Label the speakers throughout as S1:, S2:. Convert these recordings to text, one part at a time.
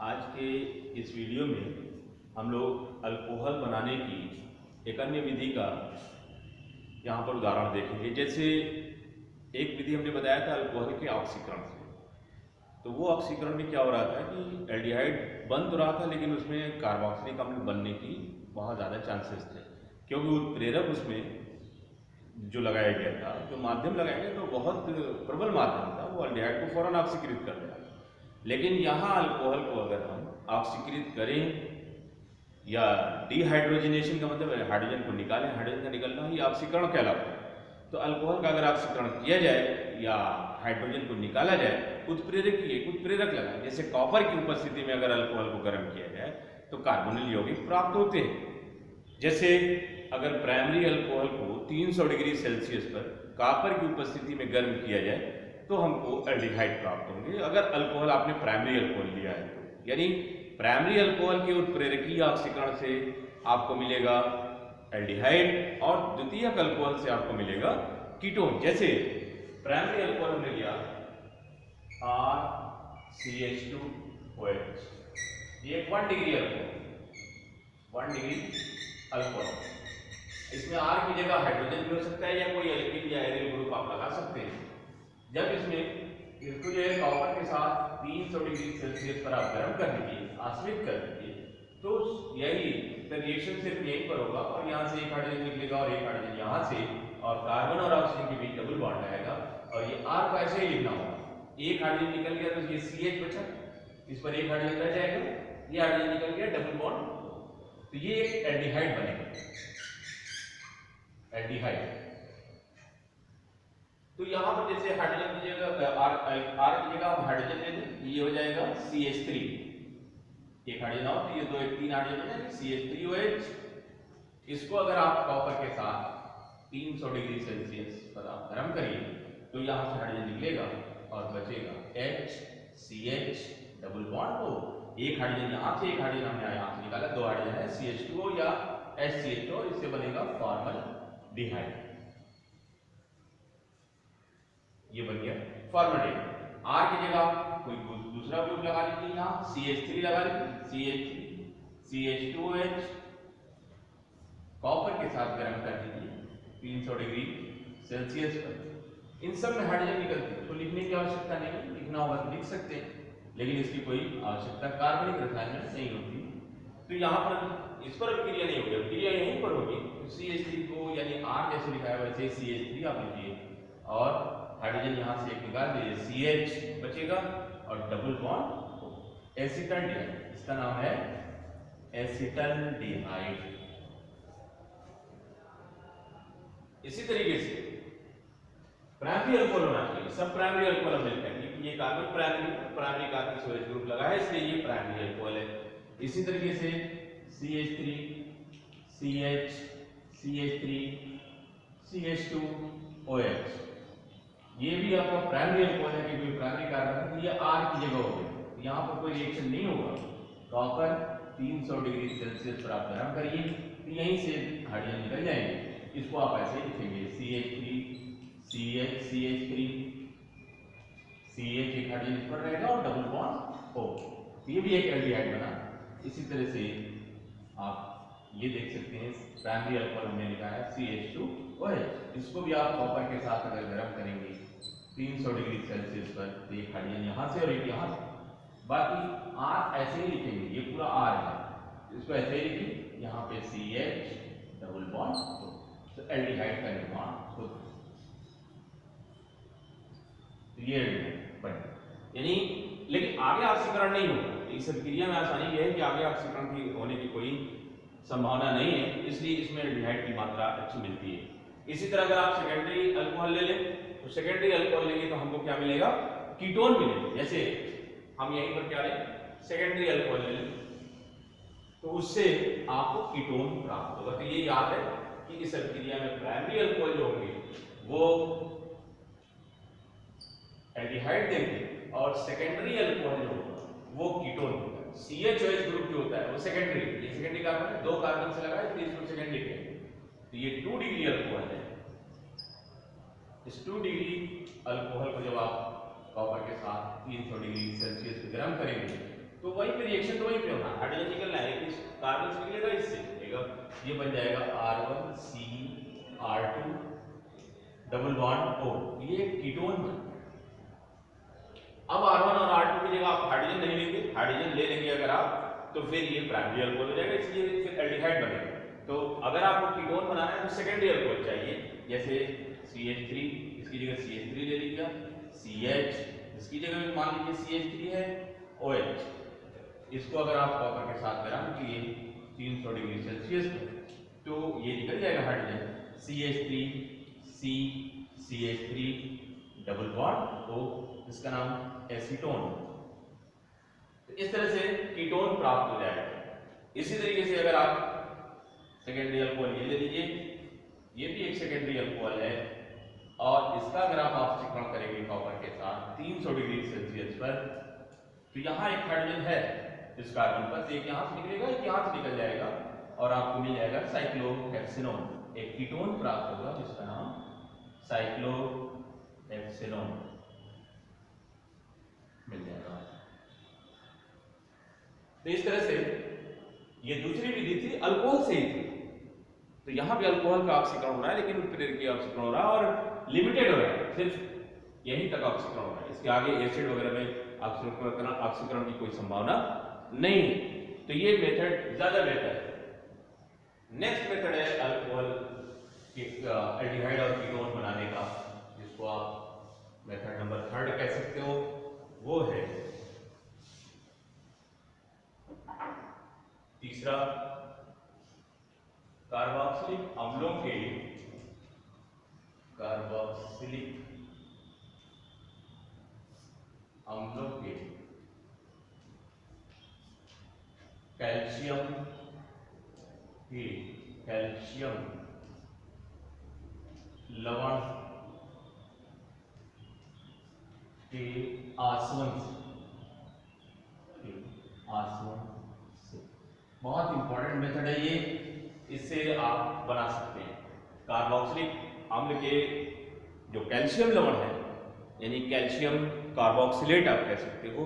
S1: आज के इस वीडियो में हम लोग अल्कोहल बनाने की एक अन्य विधि का यहाँ पर उदाहरण देखेंगे। जैसे एक विधि हमने बताया था अल्कोहल के ऑक्सीकरण से, तो वो ऑक्सीकरण में क्या हो रहा था कि एल्डिहाइड बन तो रहा था लेकिन उसमें कार्बोक्सिलिक अम्ल बनने की बहुत ज़्यादा चांसेस थे, क्योंकि उत्प्रेरक उसमें जो लगाया गया था, जो माध्यम लगाया गया तो बहुत प्रबल माध्यम था, वो एल्डिहाइड को फौरन ऑक्सीकृत कर देगा। लेकिन यहाँ अल्कोहल को अगर हम ऑक्सीकृत करें या डिहाइड्रोजनेशन का मतलब हाइड्रोजन को निकालें, हाइड्रोजन का निकलना ही ऑक्सीकरण कहलाता है। तो अल्कोहल का अगर ऑक्सीकरण किया जाए या हाइड्रोजन को निकाला जाए, उत्प्रेरक की एक उत्प्रेरक लगाए, जैसे कॉपर की उपस्थिति में अगर अल्कोहल को गर्म किया जाए तो कार्बोनिल यौगिक प्राप्त होते हैं। जैसे अगर प्राइमरी अल्कोहल को 300 डिग्री सेल्सियस पर कॉपर की उपस्थिति में गर्म किया जाए तो हमको एल्डिहाइड प्राप्त होंगे। अगर अल्कोहल आपने प्राइमरी अल्कोहल लिया है तो, यानी प्राइमरी अल्कोहल के उत्प्रेरकीय ऑक्सीकरण से आपको मिलेगा एल्डिहाइड और द्वितीयक अल्कोहल से आपको मिलेगा कीटोन। जैसे प्राइमरी अल्कोहल हमने लिया RCH2OH, ये 1 डिग्री अल्कोहल, 1 डिग्री अल्कोहल। इसमें R की जगह हाइड्रोजन भी हो सकता है या कोई एल्किल या एरियल ग्रुप आप लगा सकते हैं। जब इसको जो है कॉपर के साथ 300 डिग्री सेल्सियस पर आप गर्म कर दीजिए, आश्रित कर दीजिए, तो यही रिएक्शन सिर्फ यहीं पर होगा और यहाँ से एक हाइड्रोजन निकलेगा और एक हाइड्रोजन यहाँ से, और कार्बन और ऑक्सीजन के बीच डबल बॉन्ड आएगा और ये R को ऐसे ही लिखना होगा। एक हाइड्रोजन निकल गया तो ये CH बचा, इस पर एक हाइड्रोजन रह जाएगा, ये हाइड्रोजन निकल गया, डबल बॉन्ड, तो ये एक एल्डिहाइड बनेगा, एल्डिहाइड। तो यहाँ पर जैसे हाइड्रोजन की जगह R की जगह हम हाइड्रोजन ले लें, ये हो जाएगा CH3, एक हाइड्रोजन और तो ये दो एक तीन हाइड्रोजन है, CH3OH। इसको अगर आप कॉपर के साथ 300 डिग्री सेल्सियस पर आप गर्म करिए तो यहाँ से हाइड्रोजन निकलेगा और बचेगा HCH डबल बॉन्ड। तो एक हाइड्रोजन यहाँ से, एक हाइड्रोजन हमने यहाँ से निकाला, दो हाइड्रोजन है CH2O या HCH2, इससे बनेगा फॉर्मल्डिहाइड, ये बन गया फॉर्मल्डिहाइड। R की जगह कोई दूसरा ग्रुप लगा लीजिए, यहाँ CH3 लगा लीजिए, CH2OH, कॉपर के साथ गर्म कर दीजिए 300 डिग्री सेल्सियस पर। इन सब में हाइड्रोजन निकलती है तो लिखने की आवश्यकता नहीं है, लिखना होगा तो लिख सकते हैं, लेकिन इसकी कोई आवश्यकता कार्बनिक रसायन में नहीं होती। तो यहाँ पर इस पर क्रिया नहीं होगी, क्रिया यहीं पर होगी। तो CH3 को यानी R जैसे लिखा है वैसे CH3 आप लिखिए और हाइड्रोजन यहाँ से एक निकाल दीजिए, CH बचेगा और डबल बॉन्ड एसिटल्डिहाइड, इसका नाम है एसिटल्डिहाइड। इसी तरीके से प्राइमरी अल्कोहल होना चाहिए, सब प्राइमरी अल्कोहल हम मिलते हैं क्योंकि ये carbon primary carbon OH group लगा है इसलिए ये प्राइमरी अल्कोहल है। इसी तरीके से CH3 CH CH3 CH2OH, ये भी आपका प्राइमरी अल्कोहल है क्योंकि प्राइमरी कार्बन है, ये R की जगह हो गई, यहाँ पर कोई रिएक्शन नहीं होगा। कॉपर 300 डिग्री सेल्सियस पर आप गर्म करिए तो यहीं से हाइड्रोजन निकल जाएंगे, इसको आप ऐसे लिखेंगे CH3 CH CH3 CH, एक हाइड्रोजन इस पर रहेगा और डबल बॉन्ड O, ये भी एक एल्डिहाइड बना। इसी तरह से आप ये देख सकते हैं प्राइमरी अल्कोहल हमने लिखा है CH2OH, इसको भी आप कॉपर के साथ अगर गर्म करेंगे 300 डिग्री सेल्सियस पर तो एक हाइड्रोजन यहाँ से और एक यहाँ से, बाकी R ऐसे ही लिखेंगे, ये पूरा R है, इसको ऐसे ही लिखिए, यहाँ पे CH डबल बॉन्ड, तो एल्डिहाइड का निर्माण होता है। तो ये बने, यानी लेकिन आगे ऑक्सीकरण नहीं होगा, इस क्रिया में आसानी यह है कि आगे ऑक्सीकरण की होने की कोई संभावना नहीं है, इसलिए इसमें एल्डिहाइड की मात्रा अच्छी मिलती है। इसी तरह अगर आप सेकेंडरी अल्कोहल ले लें तो सेकेंडरी अल्कोहल लेंगे तो हमको क्या मिलेगा, कीटोन मिलेगा। जैसे हम यहीं पर क्या लें, सेकेंडरी अल्कोहल ले लें तो उससे आपको कीटोन प्राप्त होगा। तो ये याद है कि इस क्रिया में प्राइमरी अल्कोहल जो होंगे वो एल्डिहाइड देंगे और सेकेंडरी अल्कोहल जो होगा वो कीटोन होगा। CHOH ग्रुप जो होता है वो सेकेंडरी, ये सेकेंडरी कार्बन है, दो कार्बन से लगा है तो इसको सेकेंडरी कहते हैं। तो ये 2 डिग्री अल्कोहल है, इस 2 डिग्री अल्कोहल को जब आप कॉपर के साथ 300 डिग्री सेल्सियस पे गर्म करेंगे तो वही पे रिएक्शन तो वही पे होना, हाइड्रोजन निकलना है, लेकिन कार्बन से निकलेगा, इससे निकलेगा, ये बन जाएगा R1CR2 डबल बॉन्ड O, ये कीटोन बन। अब R1 और R2 की जगह आप हाइड्रोजन नहीं लेंगे, हाइड्रोजन ले लेंगे अगर आप, तो फिर ये प्राइमरी अल्कोहल हो जाएगा, इसलिए फिर एल्डिहाइड बनेगा। तो अगर आपको कीटोन बनाना है तो सेकेंडरी अल्कोहल चाहिए, जैसे CH3, इसकी जगह CH3 ले लीजिए, CH, इसकी जगह मान लीजिए CH3 है, OH, इसको अगर आप कॉपर के साथ गरम किए 300 डिग्री सेल्सियस पर, तो ये निकल जाएगा hydrogen, CH3 C CH3 double bond O, इसका नाम एसीटोन। तो इस तरह से कीटोन प्राप्त हो जाएगा। इसी तरीके से अगर आप सेकेंडरी अल्कोहल ये ले लीजिए, ये भी एक सेकेंडरी अल्कोहल है, और इसका अगर आप ऑक्सीकरण करेंगे कॉपर के साथ 300 डिग्री सेल्सियस पर, तो यहाँ एक हाइड्रोजन है इस कार्बन पर, तो एक यहाँ से निकलेगा, एक यहाँ से निकल जाएगा, और आपको मिल जाएगा साइक्लोहेक्सेनोन, एक कीटोन प्राप्त होगा जिसका नाम साइक्लोहेक्सेनोन मिल जाएगा। तो इस तरह से ये दूसरी विधि थी, अल्कोहल से ही थी। तो यहाँ भी अल्कोहल का ऑक्सीकरण हो रहा है, लेकिन उत्प्रेरक की ऑक्सीकरण हो रहा है और लिमिटेड हो रहा है, सिर्फ यहीं तक ऑक्सीकरण हो रहा है, इसके आगे एसिड वगैरह में ऑक्सीकरण की कोई संभावना नहीं है। तो ये मेथड ज्यादा बेहतर है। नेक्स्ट मेथड है अल्कोहल एल्डिहाइड और कीटोन बनाने का, जिसको आप मेथड नंबर 3 कह सकते हो, वो है तीसरा, कार्बोक्सिलिक अम्लों के कैल्शियम लवण के आसवन से, बहुत इंपॉर्टेंट मेथड है ये, इससे आप बना सकते हैं कार्बोक्सिलिक अम्ल के जो कैल्शियम लवण है, यानी कैल्शियम कार्बोक्सिलेट आप कह सकते हो,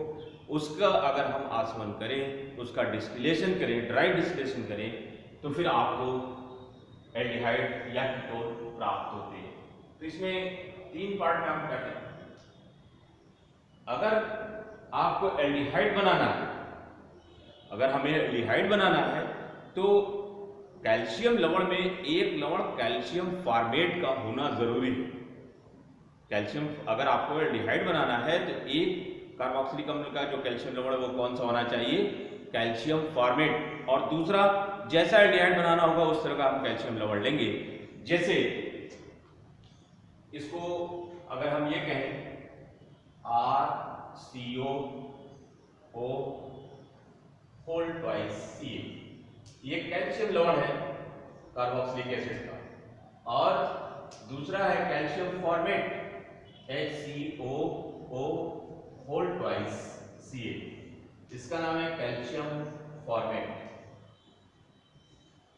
S1: उसका अगर हम आसवन करें, उसका डिस्टिलेशन करें, ड्राई डिस्टिलेशन करें, तो फिर आपको एल्डिहाइड या कीटोन प्राप्त होते हैं। तो इसमें 3 पार्ट में हम करते हैं। अगर आपको एल्डिहाइड बनाना है, अगर हमें एल्डिहाइड बनाना है, तो कैल्शियम लवण में एक लवण कैल्शियम फॉर्मेट का होना जरूरी है। कैल्शियम, अगर आपको एल्डिहाइड बनाना है तो एक कार्बोक्सिलिक अम्ल का जो कैल्शियम लवण है वो कौन सा होना चाहिए, कैल्शियम फॉर्मेट। और दूसरा, जैसा एल्डिहाइड बनाना होगा उस तरह का हम कैल्शियम लवण लेंगे। जैसे इसको अगर हम ये कहें RCO होल ट्वाइस Ca, ये कैल्शियम लवण है कार्बोक्सिलिक एसिड का, और दूसरा है calcium formate HCO whole twice Ca, इसका नाम है कैल्शियम फॉर्मेट।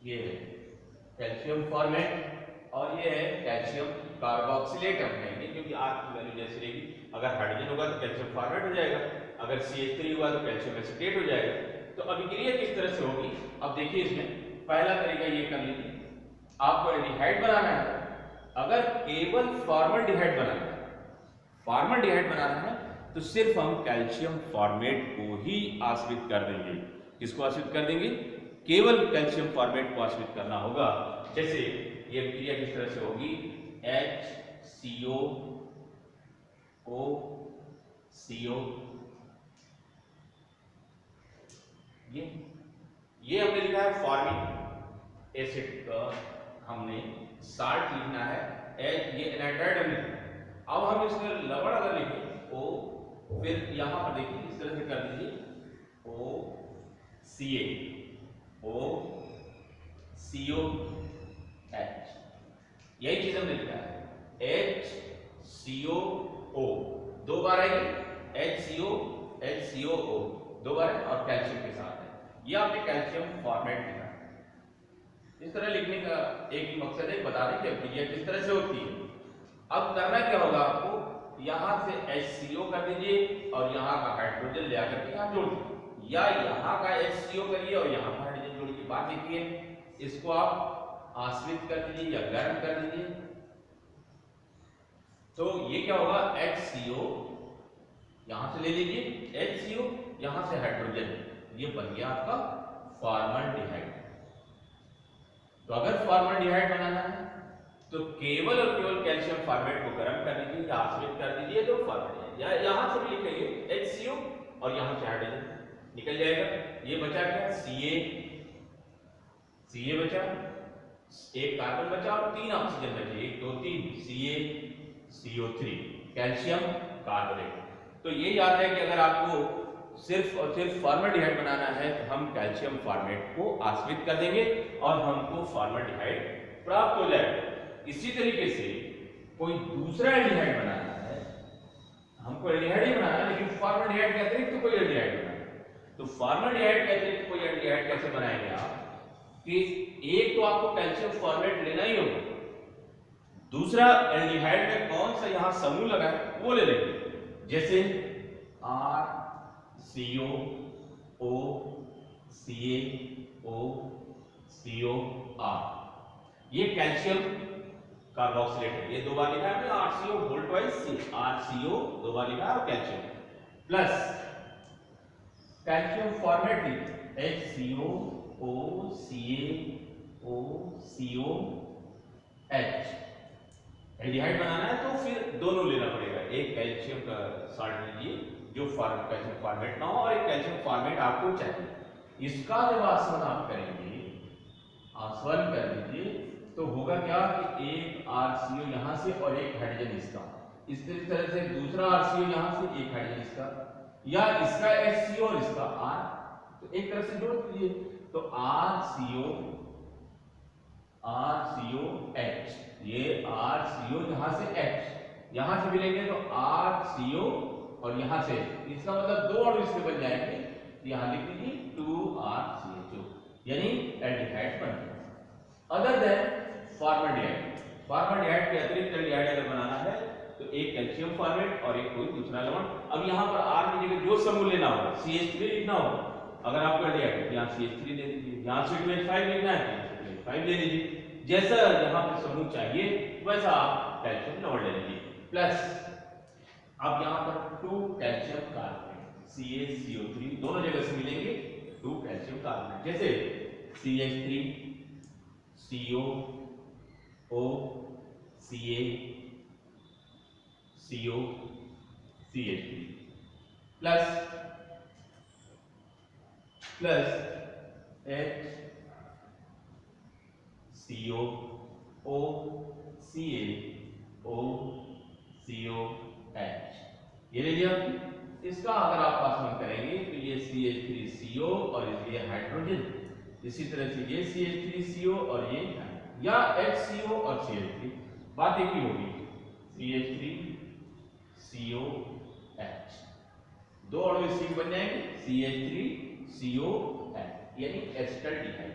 S1: ये है कैल्शियम फॉर्मेट, और ये है कैल्शियम कार्बोक्सिलेट हम कहेंगे, क्योंकि R की वैल्यू जैसी रहेगी, अगर हाइड्रोजन होगा तो कैल्शियम फॉर्मेट हो जाएगा, अगर CH3 हुआ तो कैल्शियम एसिटेट हो जाएगा। तो अभिक्रिया किस तरह से होगी, अब देखिए इसमें पहला तरीका ये कर लीजिए, आपको एल्डिहाइड बनाना है, अगर केवल फॉर्मल्डिहाइड बनाना है तो सिर्फ हम कैल्शियम फॉर्मेट को ही आश्रित कर देंगे। किसको आश्रित कर देंगे, केवल कैल्शियम फॉर्मेट को आश्रित करना होगा। जैसे ये क्रिया किस तरह से होगी, HCO ये हमने लिखा है फॉर्मिक एसिड का, हमने साल्ट लिखना है, ये एनाइड्राइड हमने लिखा। अब हम इसमें लवण अगर लिखें O, फिर यहां पर देखिए इस तरह से कर दीजिए OCH, यही चीज हमने लिखा है HCO, दो बार आएगी, HCO दो बार है, और कैल्शियम के साथ है, ये आपने कैल्शियम फॉर्मेट लिखा है। इस तरह लिखने का एक ही मकसद है, बता दें कि अभिक्रिया किस तरह से होती है। अब करना क्या होगा, आपको यहां से HCO कर दीजिए और यहां का हाइड्रोजन ले आकर के यहां जोड़ दीजिए, या यहाँ का HCO करिए और यहाँ का हाइड्रोजन जोड़ की बात देखिए, इसको आप आश्रित कर दीजिए या गर्म कर दीजिए, तो ये क्या होगा, HCO यहां से ले लीजिए, HCO यहां से हाइड्रोजन, ये बन गया आपका फॉर्मल्डिहाइड। तो अगर फॉर्मल्डिहाइड बनाना है तो केवल और केवल कैल्शियम फॉर्मेट को गर्म कर दीजिए या आश्रित कर दीजिए, तो फॉर्मल्डिहाइड, या यहां से भी लिखिए HCO और यहां से हाइड्रोजन निकल जाएगा। ये बचा क्या, Ca बचा, एक कार्बन बचा और 3 ऑक्सीजन बचे, 1 2 3 CaCO3 कैल्शियम कार्बोनेट। तो ये याद है कि अगर आपको सिर्फ और सिर्फ फॉर्मल्डिहाइड बनाना है तो हम कैल्शियम फॉर्मेट को आश्रित कर देंगे और हमको फॉर्मल्डिहाइड प्राप्त हो जाएगा। इसी तरीके से कोई दूसरा एल्डिहाइड बनाना है, हमको एल्डिहाइड ही बनाना है लेकिन फॉर्मल्डिहाइड के अतिरिक्त तो कोई एल्डिहाइड बनाना है, तो फॉर्मल्डिहाइड के अतिरिक्त कोई एल्डिहाइड कैसे बनाएंगे आप, कि एक तो आपको कैल्शियम फॉर्मेट लेना ही होगा, दूसरा एल्डिहाइड में कौन सा यहां समूह लगा है वो ले लेंगे, जैसे RCO O CaO COR, ये कैल्शियम कार्बोक्सिलेट है, ये 2 बार लिखा है RCO होल ट्वाइस RCO 2 बार लिखा है और कैल्शियम प्लस कैल्शियम फॉर्मेट लिखिए HCO O CaO COH। Aldehyde बनाना है तो फिर दोनों लेना पड़ेगा, एक कैल्शियम का सॉल्ट लीजिए जो कैल्शियम फॉर्मेट ना हो और एक कैल्शियम फॉर्मेट आपको चाहिए। इसका जब आसवन आप करेंगे, आसवन कर दीजिए तो होगा क्या कि एक RCO यहाँ से और एक हाइड्रोजन इसका, इस तरह से दूसरा RCO यहाँ से एक हाइड्रोजन इसका, या इसका HCO और इसका R, तो एक तरफ से जोड़ दीजिए, तो RCOH, ये RCO यहां से H, यहां से भी लेंगे तो RCO और यहां से, इसका मतलब 2 अणु इसके बन जाएंगे, तो यहां लिख दीजिए 2RCHO, यानी एल्डिहाइड बन गया। अदर देन फॉर्मल्डिहाइड, फॉर्मल्डिहाइड के अतिरिक्त एल्डिहाइड अगर बनाना है तो एक कैल्शियम फॉर्मेट और एक कोई दूसरा लवण। अब यहां पर R की जगह जो समूह लेना होगा CH3 लिखना होगा, अगर आपको एल्डिहाइड यहाँ CH3 ले लीजिए, यहाँ C2H5 लिखना है तो C2H5 ले लीजिए, जैसा यहाँ पे समूह चाहिए वैसा आप कैल्शियम लवण ले लीजिए। प्लस अब यहाँ पर 2 कैल्शियम कार्बोनेट CaCO3 दोनों जगह से मिलेंगे 2 कैल्शियम कार्बोनेट, जैसे CH3 CO O Ca CO CH3 plus H CO O Ca O COH, ये ले लिया। इसका अगर आप आसवन करेंगे तो ये CH3CO और ये हाइड्रोजन, इसी तरह से ये CH3CO और ये, या HCO और CH3, बात एक ही होगी, CH3COH, 2 अणु इसी बन जाएंगे CH3COH, यानी एस्टल्डिहाइड।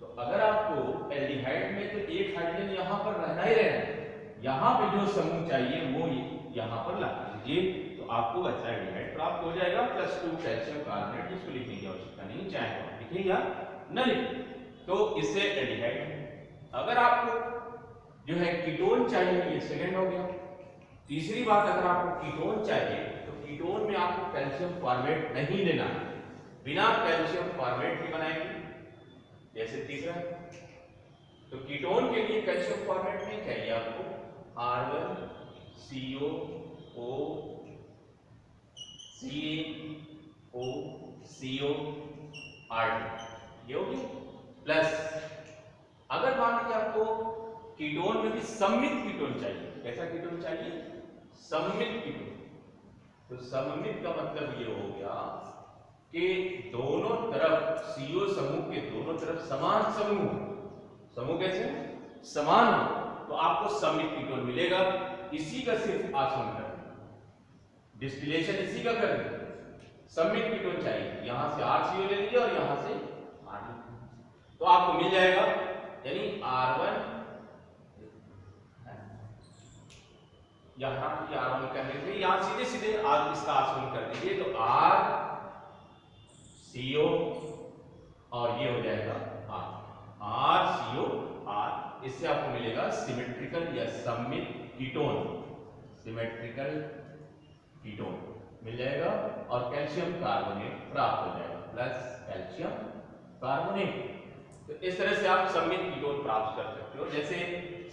S1: तो अगर आपको एल्डिहाइड में तो एक हाइड्रोजन यहां पर रहना ही रहना है, यहां पे जो समूह चाहिए वो यहां पर ला लीजिए, तो आपको वैसा एल्डिहाइड प्राप्त हो जाएगा, प्लस 2 कैल्शियम कार्बोनेट, जिसको लिखने की आवश्यकता नहीं, चाहे तो लिखिए या न लिखिए, तो इससे एल्डिहाइड। अगर आपको जो है कीटोन चाहिए, ये सेकंड हो गया। तीसरी बात, अगर आपको कीटोन चाहिए तो कीटोन में आपको कैल्शियम फॉर्मेट नहीं लेना, बिना कैल्शियम फॉर्मेट भी बनाएंगे, जैसे तीसरा। तो कीटोन के लिए कैल्शियम फॉर्मेट नहीं चाहिए आपको, R1CO O CaO CO R2, ये हो गया। प्लस अगर मान लीजिए आपको कीटोन में भी सममित कीटोन चाहिए, कैसा कीटोन चाहिए, सममित कीटोन, तो सममित का मतलब ये हो गया कि दोनों तरफ CO समूह के दोनों तरफ समान समूह कैसे समान हो, तो आपको सममित कीटोन मिलेगा। इसी का सिर्फ आसवन कर डिस्टिलेशन इसी का कर, सममित कीटोन चाहिए, यहां से RCO ले लीजिए और यहां से R2, तो आपको मिल जाएगा, यानी R1 यहां R1 कर लीजिए, यहां सीधे सीधे इसका आसवन कर दीजिए, तो R CO और ये हो जाएगा RCO R। इससे आपको मिलेगा सिमेट्रिकल या सममित कीटोन, सिमेट्रिकल कीटोन मिल जाएगा और कैल्शियम कार्बोनेट प्राप्त हो जाएगा, प्लस कैल्शियम कार्बोनेट। तो इस तरह से आप सममित कीटोन प्राप्त कर सकते हो, जैसे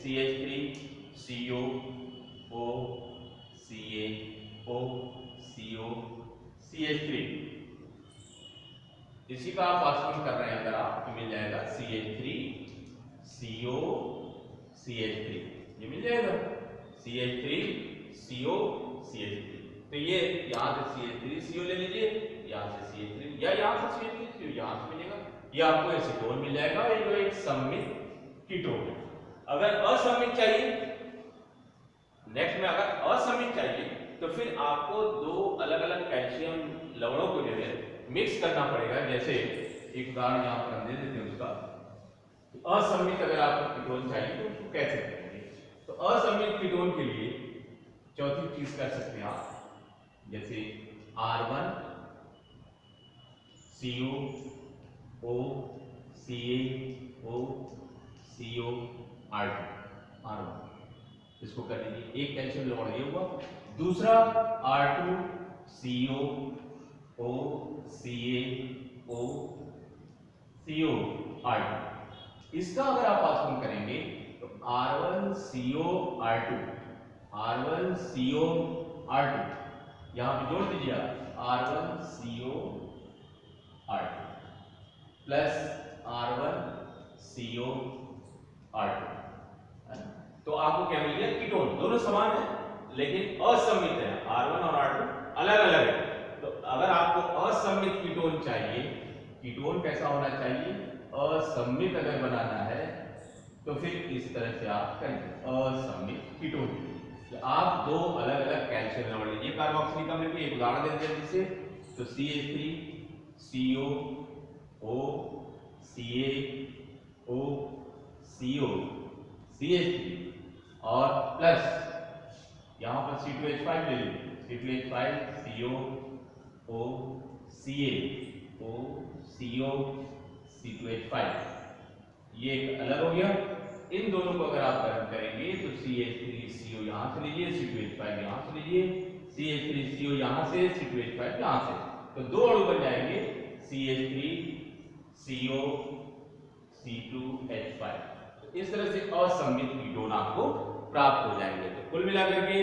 S1: CH3CO O CaO CO CH3। इसी का आप वास्तव कर रहे हैं अगर आप, मिल जाएगा CH3CO CH3, ये मिल जाएगा CH3CO CH3। तो ये यहाँ से CH3CO ले लीजिए, यहाँ से CH3 या यहाँ से CH3CO, यहाँ से मिलेगा, ये आपको एसीटोन मिल जाएगा। ये जो एक सममित कीटोन है। अगर असममित चाहिए, नेक्स्ट में अगर असममित चाहिए तो फिर आपको दो अलग अलग कैल्शियम लवणों को जो है मिक्स करना पड़ेगा। जैसे एक उदाहरण यहाँ पर हम दे देते हैं उसका। असममित अगर आपको कीटोन चाहिए तो उसको कैसे करेंगे? तो असममित कीटोन के लिए चौथी चीज कर सकते हैं आप, जैसे R1 CO O CaO CO R1, इसको कर लीजिए। एक कैल्शियम लवण ये हुआ। दूसरा R2 CO O CaO CO R2, इसका अगर आप पासवर्ड करेंगे तो R1 CO R2, R1 CO R2, यहां पे जोड़ दीजिए आप R1 CO R2 plus R1 CO R2, तो आपको क्या मिल गया? कीटोन। दोनों समान है लेकिन असममित है, R1 और R2 अलग अलग है। तो अगर आपको असममित कीटोन चाहिए, कीटोन कैसा होना चाहिए? असममित अगर बनाना है तो फिर इस तरह से आप करेंगे असममित कीटोन। तो आप दो अलग अलग कैल्शियम लवण लीजिए कार्बोक्सिलिक अम्ल के, एक उदाहरण दे देते हैं जिससे, तो CH3CO O CaO CO CH3 और प्लस यहाँ पर C2H5 ले लीजिए, C2H5 CO O CaO CO C2H5, ये एक अलग हो गया। इन दोनों को अगर आप गर्म करेंगे तो CH3CO यहाँ से लीजिए, C2H5 यहाँ से लीजिए, CH3CO यहाँ से, C2H5 यहाँ से, तो दो अणु बन जाएंगे CH3CO C2H5। तो इस तरह से असममित कीटोन आपको प्राप्त हो जाएंगे। तो कुल मिलाकर के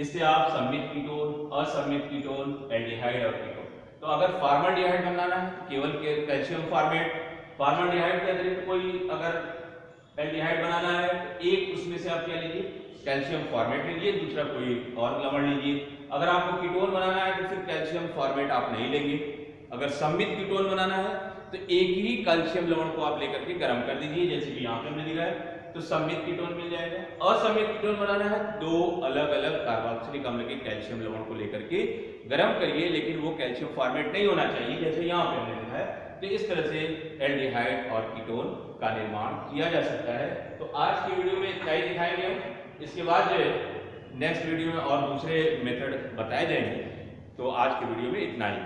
S1: इससे आप सममित कीटोन, असममित कीटोन, एल्डिहाइड और कीटोन। तो अगर फॉर्मल्डिहाइड बनाना है केवल कैल्शियम फॉर्मेट, फॉर्मल्डिहाइड के अतिरिक्त कोई अगर एल्डिहाइड बनाना है तो एक उसमें से आप क्या लीजिए? कैल्शियम फॉर्मेट लीजिए, दूसरा कोई और लवण लीजिए। अगर आपको कीटोन बनाना है तो फिर कैल्शियम फॉर्मेट आप नहीं लेंगे। अगर सममित कीटोन बनाना है तो एक ही कैल्शियम लवण को आप लेकर के गर्म कर दीजिए, जैसे कि यहाँ पे हमने दिखा है, तो सममित कीटोन मिल जाएगा। असममित कीटोन बनाना है दो अलग अलग कार्बोक्सिलिक अम्ल के कैल्शियम लवण को लेकर के गर्म करिए, लेकिन वो कैल्शियम फॉर्मेट नहीं होना चाहिए, जैसे यहाँ पे हमने दिखा है। तो इस तरह से एल्डिहाइड और कीटोन का निर्माण किया जा सकता है। तो आज की वीडियो में इतना ही दिखाएंगे हम। इसके बाद जो है नेक्स्ट वीडियो में और दूसरे मेथड बताए जाएंगे। तो आज की वीडियो में इतना ही।